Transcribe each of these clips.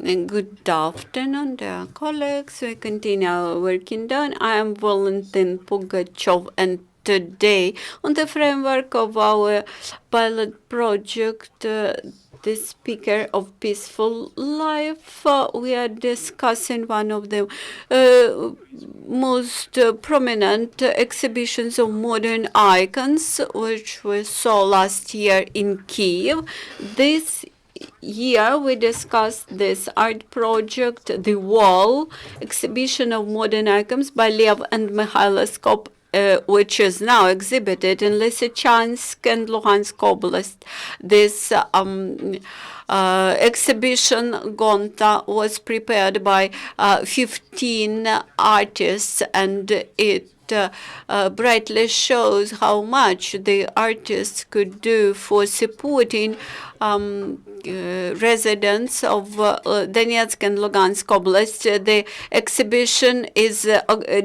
Good afternoon, dear colleagues. We continue our working done. I am Valentin Pugachev, and today, on the framework of our pilot project, the Speaker of Peaceful Life, we are discussing one of the most prominent exhibitions of modern icons, which we saw last year in Kiev. This year we discussed this art project, The Wall, exhibition of modern icons by Lev and Mykhailo Skop, which is now exhibited in Lysychansk and Luhansk Oblast. This exhibition, Gonta, was prepared by 15 artists, and it brightly shows how much the artists could do for supporting residents of Donetsk and Lugansk Oblast. The exhibition is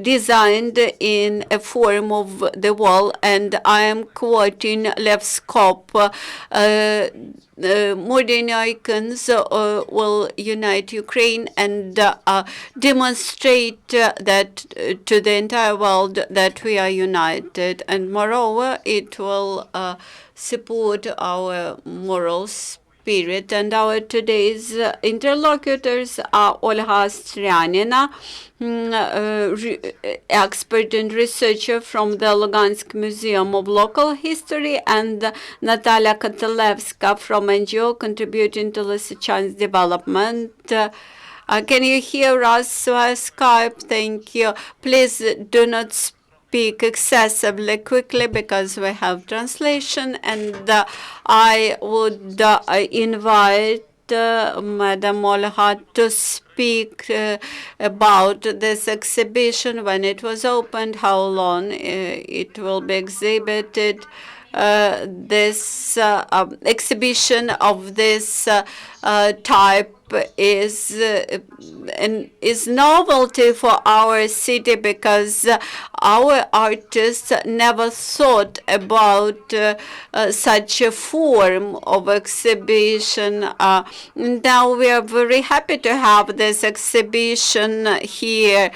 designed in a form of the wall, and I am quoting Lev Skop. Modern icons will unite Ukraine and demonstrate that to the entire world that we are united. And moreover, it will support our moral spirit. And our today's interlocutors are Olga Stryanina, expert and researcher from the Lugansk Museum of Local History, and Natalya Kotylevska from NGO contributing to Lysychansk development. Can you hear us via Skype? Thank you. Please do not speak excessively quickly because we have translation, and I would invite Madam Olga to speak about this exhibition, when it was opened, how long it will be exhibited. This exhibition of this type is novelty for our city, because our artists never thought about such a form of exhibition. Now we are very happy to have this exhibition here.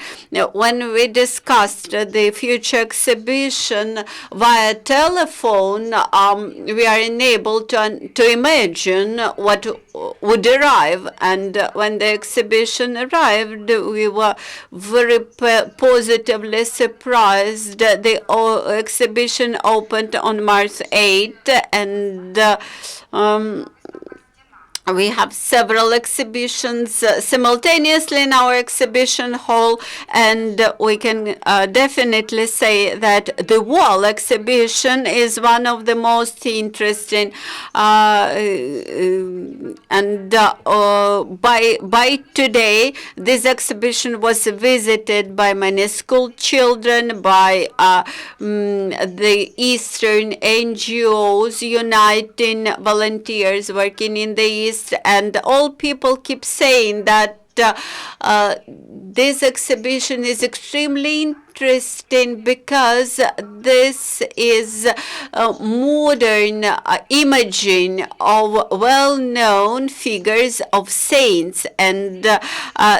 When we discussed the future exhibition via telephone, we are enabled to imagine what would arrive. And when the exhibition arrived, we were very positively surprised. The exhibition opened on March 8th, and we have several exhibitions simultaneously in our exhibition hall, and we can definitely say that the wall exhibition is one of the most interesting. And by today, this exhibition was visited by many school children, by the Eastern NGOs uniting volunteers working in the East. And all people keep saying that this exhibition is extremely interesting because this is modern imaging of well-known figures of saints, and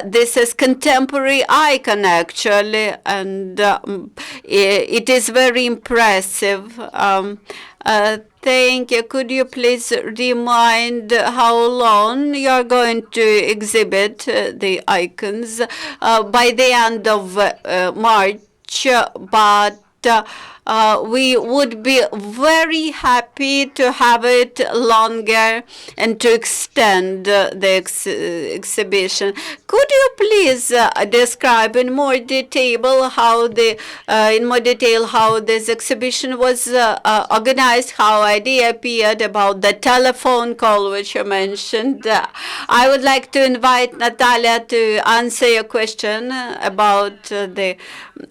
this is contemporary icon actually, and it is very impressive. Thank you. Could you please remind how long you are going to exhibit the icons? By the end of March, but we would be very happy to have it longer and to extend the exhibition. Could you please describe in more detail how this exhibition was organized, how idea appeared about the telephone call which you mentioned? I would like to invite Natalya to answer your question about the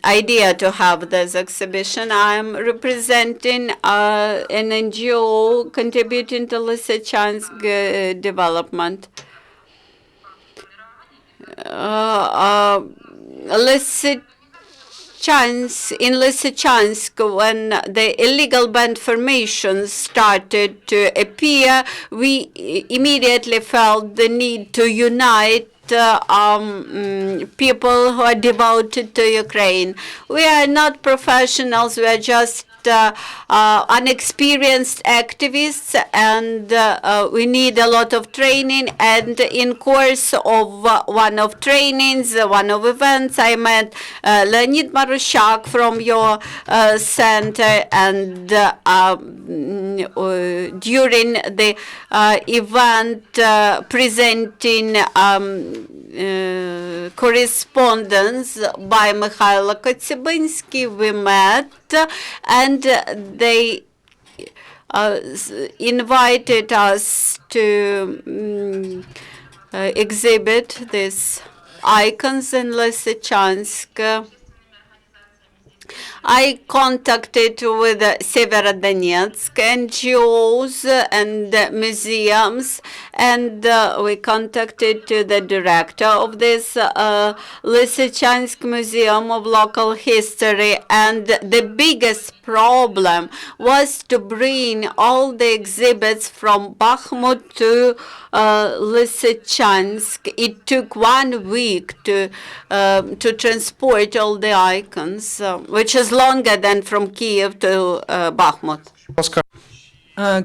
idea to have this exhibition. I'm representing an NGO contributing to Lysychansk development. Lysychansk, when the illegal band formations started to appear, we immediately felt the need to unite people who are devoted to Ukraine. We are not professionals, we are just unexperienced activists, and we need a lot of training. And in course of one of trainings, one of events, I met Leonid Marushak from your center, and during the event presenting correspondence by Mykhailo Kotylevska, we met, and they invited us to exhibit these icons in Lysychansk. I contacted with Severodonetsk NGOs and museums, and we contacted the director of this Lysychansk Museum of Local History, and the biggest problem was to bring all the exhibits from Bakhmut to Lysychansk. It took 1 week to transport all the icons, which is longer than from Kiev to Bakhmut.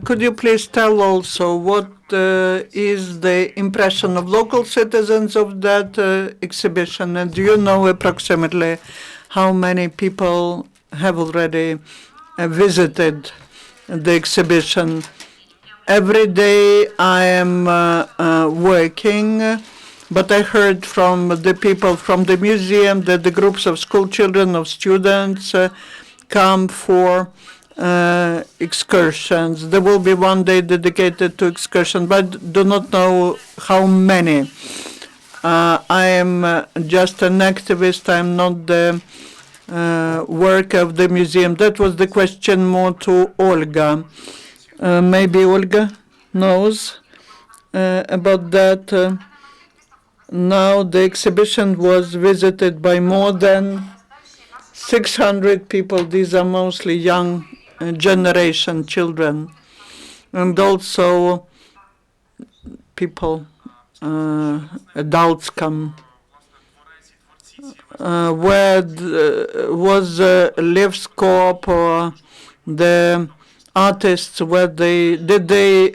Could you please tell also what is the impression of local citizens of that exhibition? And do you know approximately how many people have already visited the exhibition? Every day I am working, but I heard from the people from the museum that the groups of school children, of students, come for excursions. There will be one day dedicated to excursion, but do not know how many. I am just an activist. I'm not the work of the museum. That was the question more to Olga. Maybe Olga knows about that. Now the exhibition was visited by more than 600 people. These are mostly young generation children, and also people, adults come. Where was Lev Skop or the artists, where did they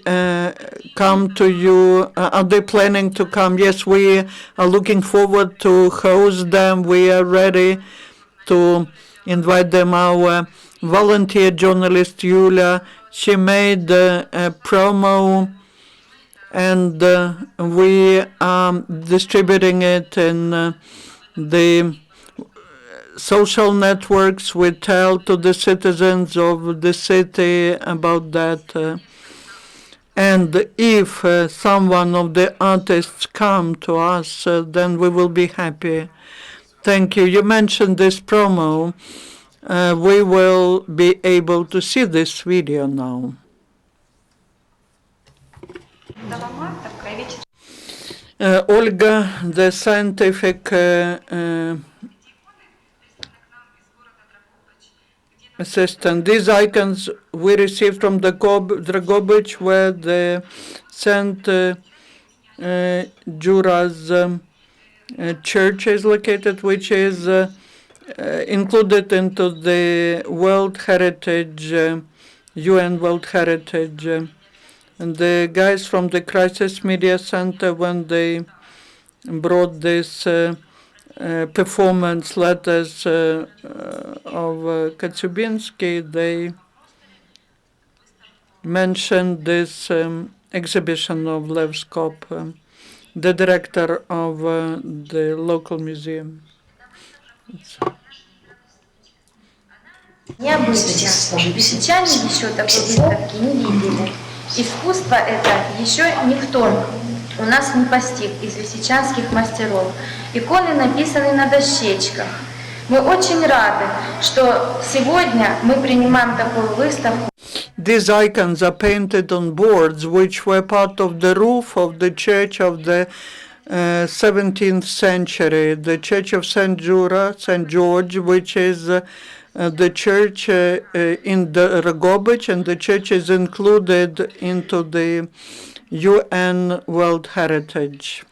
come to you? Are they planning to come? Yes, we are looking forward to host them. We are ready to invite them. Our volunteer journalist Yulia, she made a promo, and we are distributing it in the social networks. We tell to the citizens of the city about that. And if someone of the artists come to us, then we will be happy. Thank you. You mentioned this promo. We will be able to see this video now. Olga, the scientific assistant. These icons we received from the Dragobich, where the St. Jura's church is located, which is included into the World Heritage, UN World Heritage. And the guys from the Crisis Media Center, when they brought this performance letters of Kotylevska, they mentioned this exhibition of Lev Skop, the director of the local museum. Необычно. Лисичане еще такой выставки не видели. Искусство это еще никто у нас не постиг из лисичанских мастеров. Иконы написаны на дощечках. Мы очень рады, что сегодня мы принимаем такую выставку. These icons are painted on boards, which were part of the roof of the church of the 17th century. The Church of St. George, which is the church in the Dragobich, and the church is included into the UN World Heritage.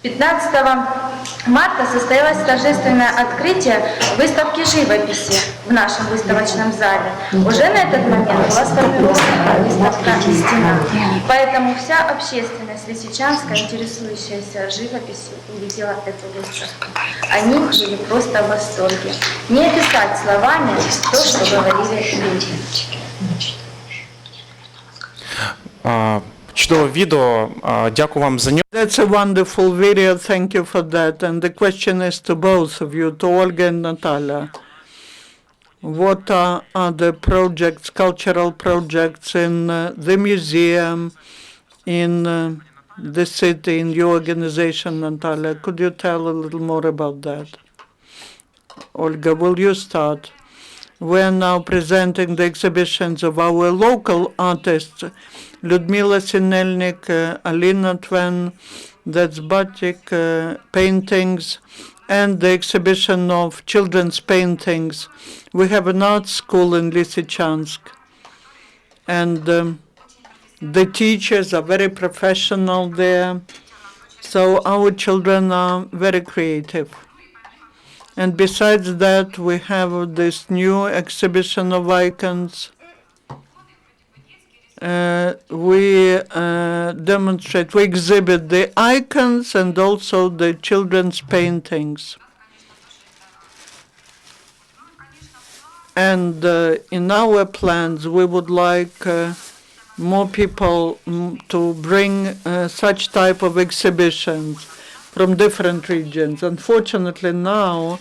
15 марта состоялось торжественное открытие выставки живописи в нашем выставочном зале. Уже на этот момент была сформирована выставка «Стена». Поэтому вся общественность Lysychanska, интересующаяся живописью, увидела эту выставку. Они были просто в восторге. Не описать словами то, что говорили люди. Чудове відео. Дякую вам за нього. That's a wonderful video. Thank you for that. And the question is to both of you, to Olga and Natalya. What are the projects, cultural projects in the museum, in the city, in your organization, Natalya? Could you tell a little more about that? Olga, will you start? We're now presenting the exhibitions of our local artists, Lyudmila Sinelnik, Alina Twen, that's batik paintings, and the exhibition of children's paintings. We have an art school in Lysychansk, and the teachers are very professional there, so our children are very creative. And besides that, we have this new exhibition of icons. We demonstrate, we exhibit the icons and also the children's paintings. And in our plans, we would like more people to bring such type of exhibitions from different regions. Unfortunately now,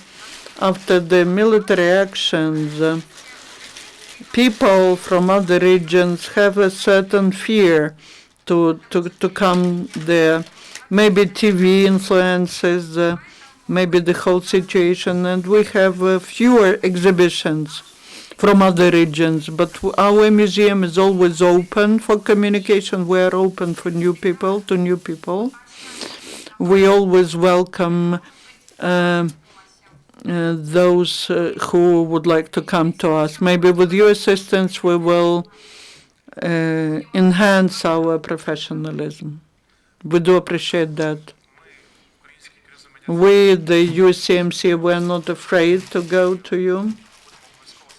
after the military actions, people from other regions have a certain fear to come there. Maybe TV influences, maybe the whole situation, and we have fewer exhibitions from other regions. But our museum is always open for communication. We are open for new people, to new people. We always welcome those who would like to come to us. Maybe with your assistance, we will enhance our professionalism. We do appreciate that. We, the UCMC, we're not afraid to go to you,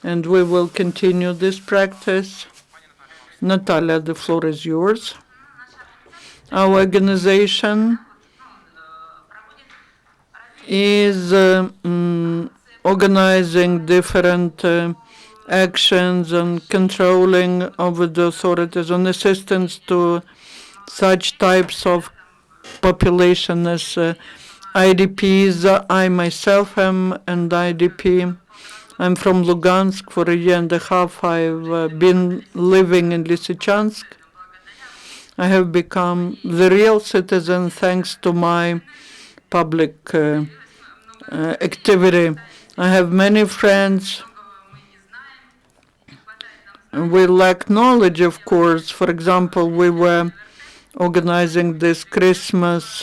and we will continue this practice. Natalya, the floor is yours. Our organization is organizing different actions and controlling over the authorities on assistance to such types of population as IDPs. I myself am an IDP. I'm from Lugansk. For a year and a half I've been living in Lysychansk. I have become the real citizen thanks to my public activity. I have many friends. We lack knowledge, of course. For example, we were organizing this Christmas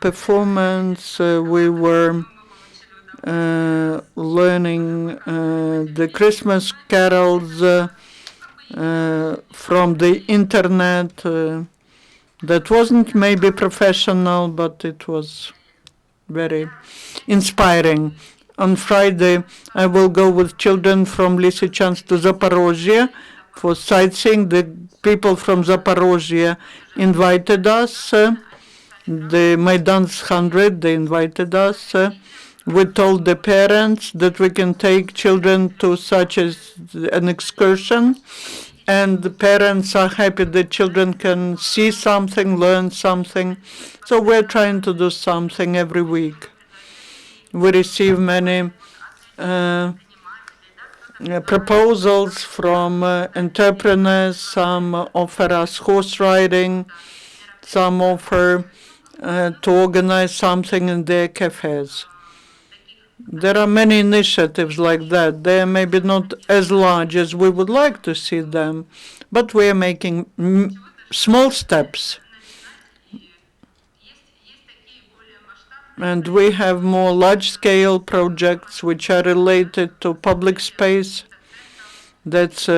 performance. We were learning the Christmas carols from the internet. That wasn't maybe professional, but it was very inspiring. On Friday, I will go with children from Lysychansk to Zaporozhye for sightseeing. The people from Zaporozhye invited us. The Maidan's 100, they invited us. We told the parents that we can take children to such as an excursion. And the parents are happy that children can see something, learn something. So we're trying to do something every week. We receive many proposals from entrepreneurs. Some offer us horse riding. Some offer to organize something in their cafes. There are many initiatives like that. They are maybe not as large as we would like to see them, but we are making small steps. And we have more large-scale projects which are related to public space. That's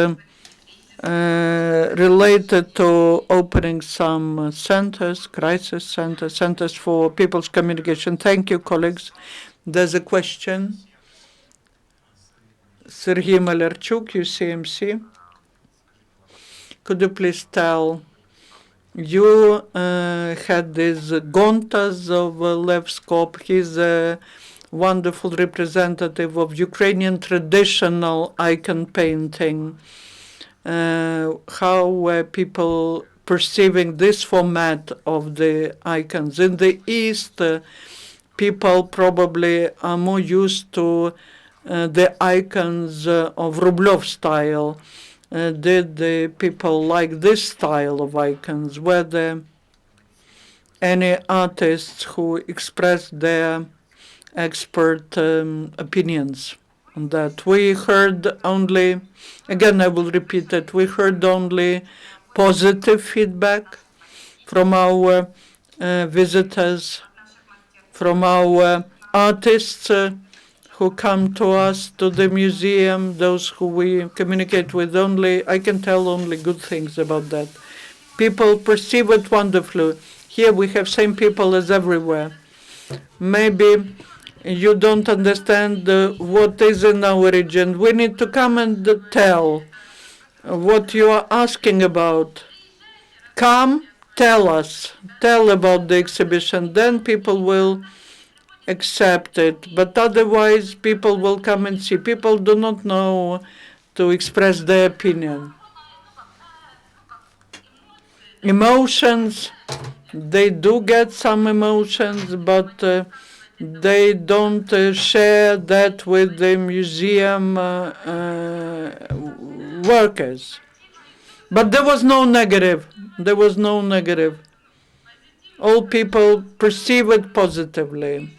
related to opening some centers, crisis centers, centers for people's communication. Thank you, colleagues. There's a question. Sergei Malerchuk, UCMC. Could you please tell, you had these Gontas of Lev Skop. He's a wonderful representative of Ukrainian traditional icon painting. How were people perceiving this format of the icons? In the East, people probably are more used to the icons of Rublev style. Did the people like this style of icons? Were there any artists who expressed their expert opinions on that? We heard only, again I will repeat it, we heard only positive feedback from our visitors, from our artists who come to us, to the museum, those who we communicate with. Only, I can tell only good things about that. People perceive it wonderfully. Here we have same people as everywhere. Maybe you don't understand what is in our region. We need to come and tell what you are asking about. Come, tell us. Tell about the exhibition. Then people will accept it. But otherwise, people will come and see. People do not know to express their opinion. Emotions, they do get some emotions, but they don't share that with the museum workers. But there was no negative. There was no negative. All people perceive it positively.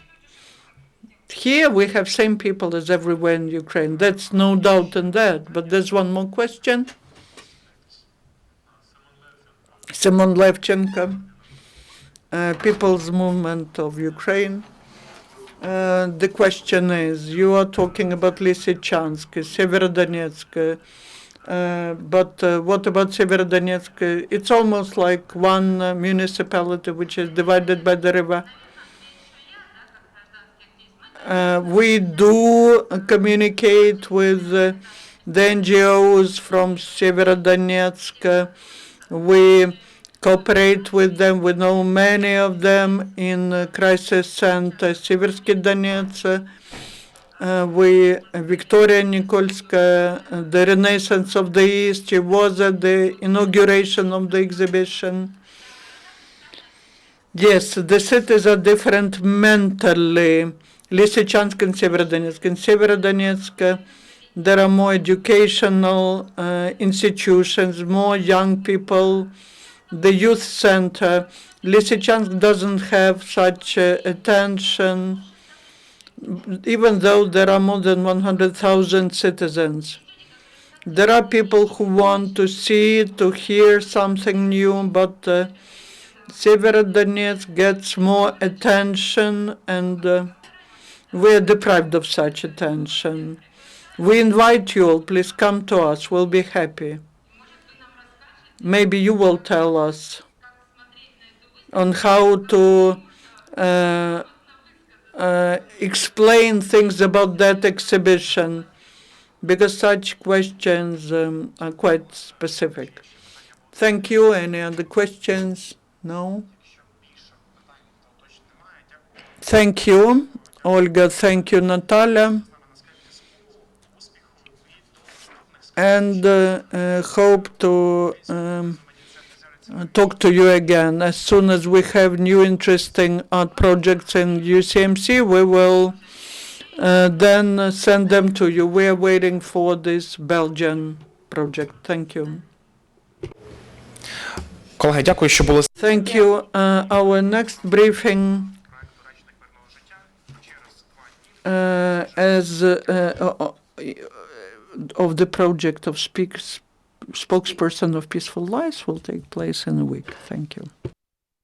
Here we have same people as everywhere in Ukraine. That's no doubt in that. But there's one more question. Simon Levchenko, People's Movement of Ukraine. The question is, you are talking about Lysychansk, Severodonetsk, but what about Severodonetsk? It's almost like one municipality which is divided by the river. We do communicate with the NGOs from Severodonetsk. We cooperate with them. We know many of them in crisis center Seversky Donetsk. Victoria Nikolska, the Renaissance of the East. She was at the inauguration of the exhibition. Yes, the cities are different mentally. Lysychansk and Severodonetsk. In Severodonetsk, there are more educational institutions, more young people, the youth center. Lysychansk doesn't have such attention, even though there are more than 100,000 citizens. There are people who want to see, to hear something new, but Severodonetsk gets more attention, and we are deprived of such attention. We invite you all, please come to us, we'll be happy. Maybe you will tell us on how to explain things about that exhibition, because such questions are quite specific. Thank you. Any other questions? No? Thank you, Olga. Thank you, Natalya. And hope to talk to you again. As soon as we have new interesting art projects in UCMC, we will then send them to you. We are waiting for this Belgian project. Thank you. Колеги, дякую, що були. Thank you. Our next briefing of the project of Spokesperson of Peaceful Lives will take place in a week. Thank you.